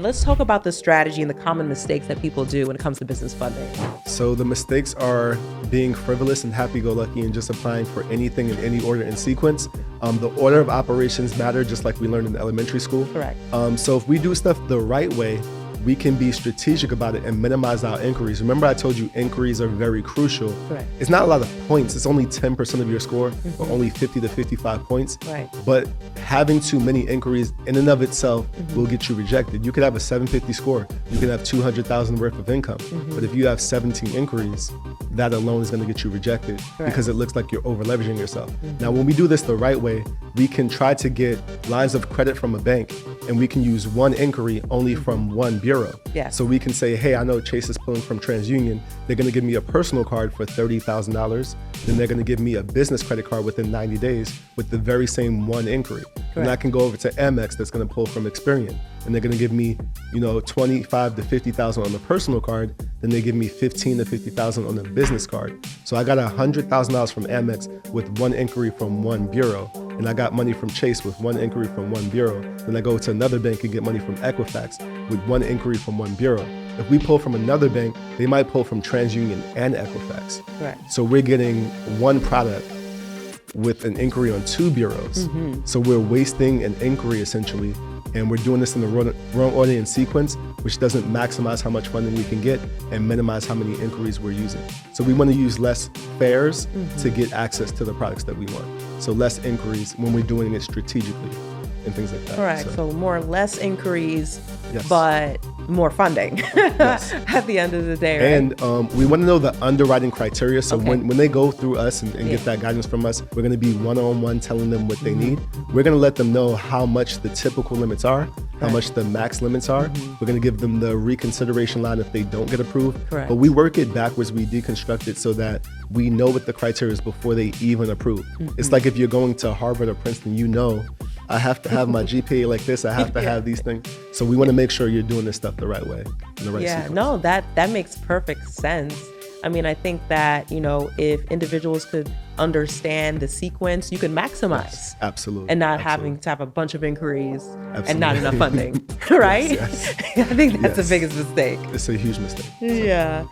let's talk about the strategy and the common mistakes that people do when it comes to business funding. So the mistakes are being frivolous and happy-go-lucky and just applying for anything in any order and sequence. The order of operations matter, just like we learned in elementary school. Correct. So if we do stuff the right way, we can be strategic about it and minimize our inquiries. Remember I told you inquiries are very crucial. Correct. It's not a lot of points. It's only 10% of your score, or only 50 to 55 points. Right. But having too many inquiries in and of itself will get you rejected. You could have a 750 score. You can have 200,000 worth of income. But if you have 17 inquiries, that alone is gonna get you rejected because it looks like you're over leveraging yourself. Now, when we do this the right way, we can try to get lines of credit from a bank, and we can use one inquiry only from one bureau. Yes. So we can say, hey, I know Chase is pulling from TransUnion. They're gonna give me a personal card for $30,000. Then they're gonna give me a business credit card within 90 days with the very same one inquiry. And I can go over to Amex that's gonna pull from Experian. And they're gonna give me, 25 to 50,000 on the personal card. Then they give me 15 to 50,000 on the business card. So I got $100,000 from Amex with one inquiry from one bureau. And I got money from Chase with one inquiry from one bureau. Then I go to another bank and get money from Equifax with one inquiry from one bureau. If we pull from another bank, they might pull from TransUnion and Equifax. Correct. So we're getting one product with an inquiry on two bureaus. So we're wasting an inquiry essentially, and we're doing this in the wrong order and sequence, which doesn't maximize how much funding we can get and minimize how many inquiries we're using. So we want to use less fares to get access to the products that we want. So less inquiries when we're doing it strategically and things like that. Correct. So more or less inquiries, Yes. but more funding at the end of the day, right? And we want to know the underwriting criteria. So Okay. when they go through us and get that guidance from us, we're going to be one-on-one telling them what they need. We're going to let them know how much the typical limits are, how much the max limits are. We're going to give them the reconsideration line if they don't get approved. Correct. But we work it backwards. We deconstruct it so that we know what the criteria is before they even approve. It's like if you're going to Harvard or Princeton, I have to have my GPA like this. I have to have these things. So we want to make sure you're doing this stuff the right way, in the right sequence. No, that makes perfect sense. I mean, I think that, if individuals could understand the sequence, you could maximize. Yes, absolutely. And not having to have a bunch of inquiries and Absolutely. not enough funding, right? Yes. I think that's the Yes. biggest mistake. It's a huge mistake. Yeah.